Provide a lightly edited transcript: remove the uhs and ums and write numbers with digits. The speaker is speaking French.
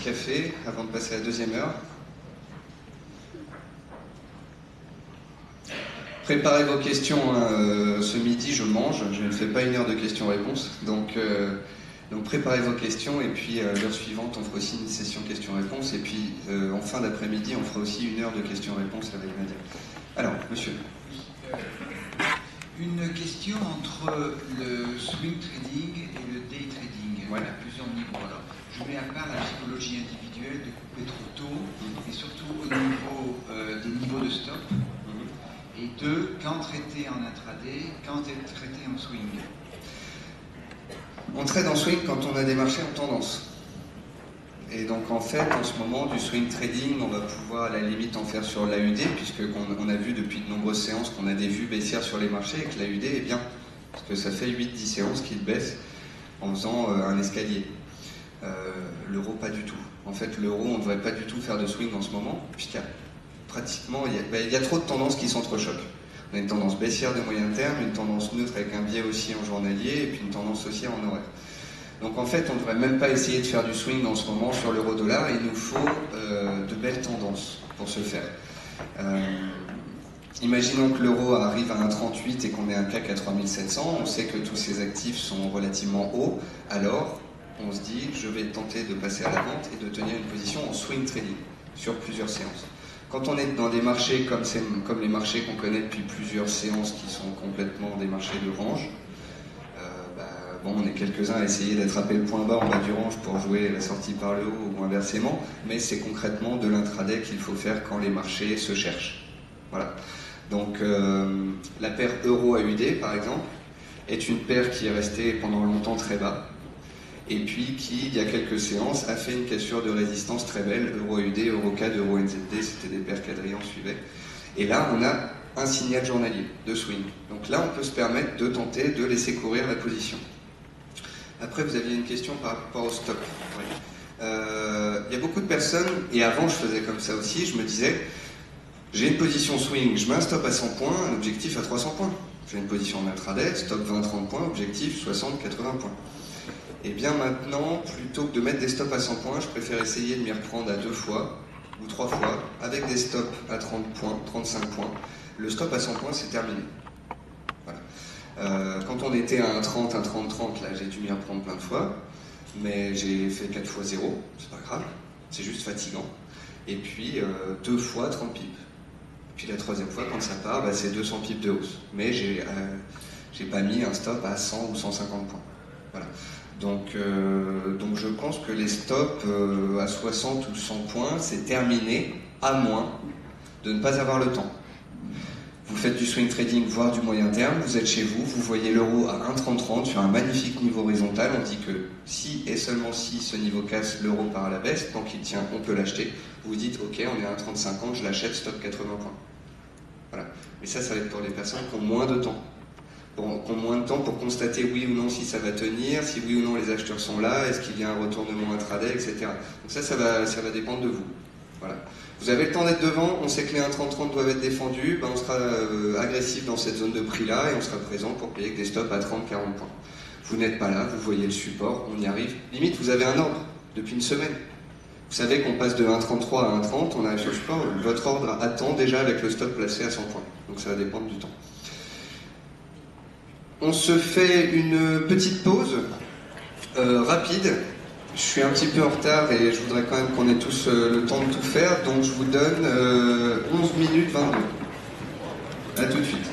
café avant de passer à la deuxième heure. Préparez vos questions, hein. Ce midi je mange, je ne fais pas une heure de questions-réponses, donc préparez vos questions et puis l'heure suivante on fera aussi une session questions-réponses et puis en fin d'après-midi on fera aussi une heure de questions-réponses avec Nadia. Alors, monsieur. Une question entre le swing trading et le day trading, à plusieurs niveaux. Alors, je mets à part la psychologie individuelle de couper trop tôt, et surtout au niveau des niveaux de stop. Et deux, quand traiter en intraday, quand traiter en swing? On trade en swing quand on a des marchés en tendance. Et donc en fait, en ce moment, du swing trading, on va pouvoir à la limite en faire sur l'AUD, puisqu'on a vu depuis de nombreuses séances qu'on a des vues baissières sur les marchés et que l'AUD est bien. Parce que ça fait 8-10 séances qu'il baisse en faisant un escalier. L'euro, pas du tout. En fait, l'euro, on ne devrait pas du tout faire de swing en ce moment, puisqu'il y a pratiquement, il y a trop de tendances qui s'entrechoquent. On a une tendance baissière de moyen terme, une tendance neutre avec un biais haussier en journalier, et puis une tendance haussière en horaire. Donc en fait, on ne devrait même pas essayer de faire du swing en ce moment sur l'euro-dollar. Il nous faut de belles tendances pour ce faire. Imaginons que l'euro arrive à 1,38 et qu'on ait un CAC à 3700. On sait que tous ces actifs sont relativement hauts. Alors, on se dit, je vais tenter de passer à la vente et de tenir une position en swing trading sur plusieurs séances. Quand on est dans des marchés comme les marchés qu'on connaît depuis plusieurs séances qui sont complètement des marchés de range, on est quelques-uns à essayer d'attraper le point bas en bas du range pour jouer la sortie par le haut ou inversement, mais c'est concrètement de l'intraday qu'il faut faire quand les marchés se cherchent. Voilà. Donc la paire euro-AUD par exemple est une paire qui est restée pendant longtemps très bas et puis qui, il y a quelques séances, a fait une cassure de résistance très belle. Euro-AUD, Euro-CAD, Euro-NZD, c'était des paires qu'Adrien suivait. Et là, on a un signal journalier de swing. Donc là, on peut se permettre de tenter de laisser courir la position. Après, vous aviez une question par rapport au stop. Il y a beaucoup de personnes, et avant je faisais comme ça aussi, je me disais, j'ai une position swing, je mets un stop à 100 points, un objectif à 300 points. J'ai une position en intraday, stop 20-30 points, objectif 60-80 points. Et bien maintenant, plutôt que de mettre des stops à 100 points, je préfère essayer de m'y reprendre à 2 fois ou 3 fois, avec des stops à 30 points, 35 points. Le stop à 100 points, c'est terminé. Voilà. Quand on était à 1,30, 1,30, là, j'ai dû m'y reprendre plein de fois, mais j'ai fait 4 fois 0, c'est pas grave, c'est juste fatigant. Et puis 2 fois 30 pips. Puis la troisième fois, quand ça part, c'est 200 pips de hausse. Mais j'ai pas mis un stop à 100 ou 150 points. Voilà. Donc je pense que les stops à 60 ou 100 points, c'est terminé, à moins de ne pas avoir le temps. Vous faites du swing trading, voire du moyen terme, vous êtes chez vous, vous voyez l'euro à 1,3030 sur un magnifique niveau horizontal, on dit que si et seulement si ce niveau casse, l'euro part à la baisse, tant qu'il tient, on peut l'acheter. Vous vous dites, ok, on est à 1,3050, je l'achète, stop 80 points. Voilà. Mais ça va être pour les personnes qui ont moins de temps. Qui ont moins de temps pour constater oui ou non si ça va tenir, si oui ou non les acheteurs sont là, est-ce qu'il y a un retournement intraday, etc. Donc ça va dépendre de vous. Voilà. Vous avez le temps d'être devant, on sait que les 1,3030 doivent être défendus, on sera agressif dans cette zone de prix-là et on sera présent pour payer que des stops à 30-40 points. Vous n'êtes pas là, vous voyez le support, on y arrive. Limite, vous avez un ordre depuis une semaine. Vous savez qu'on passe de 1,33 à 1,30, on arrive sur le support, votre ordre attend déjà avec le stop placé à 100 points. Donc ça va dépendre du temps. On se fait une petite pause rapide. Je suis un petit peu en retard et je voudrais quand même qu'on ait tous le temps de tout faire, donc je vous donne 11 minutes 22. A tout de suite.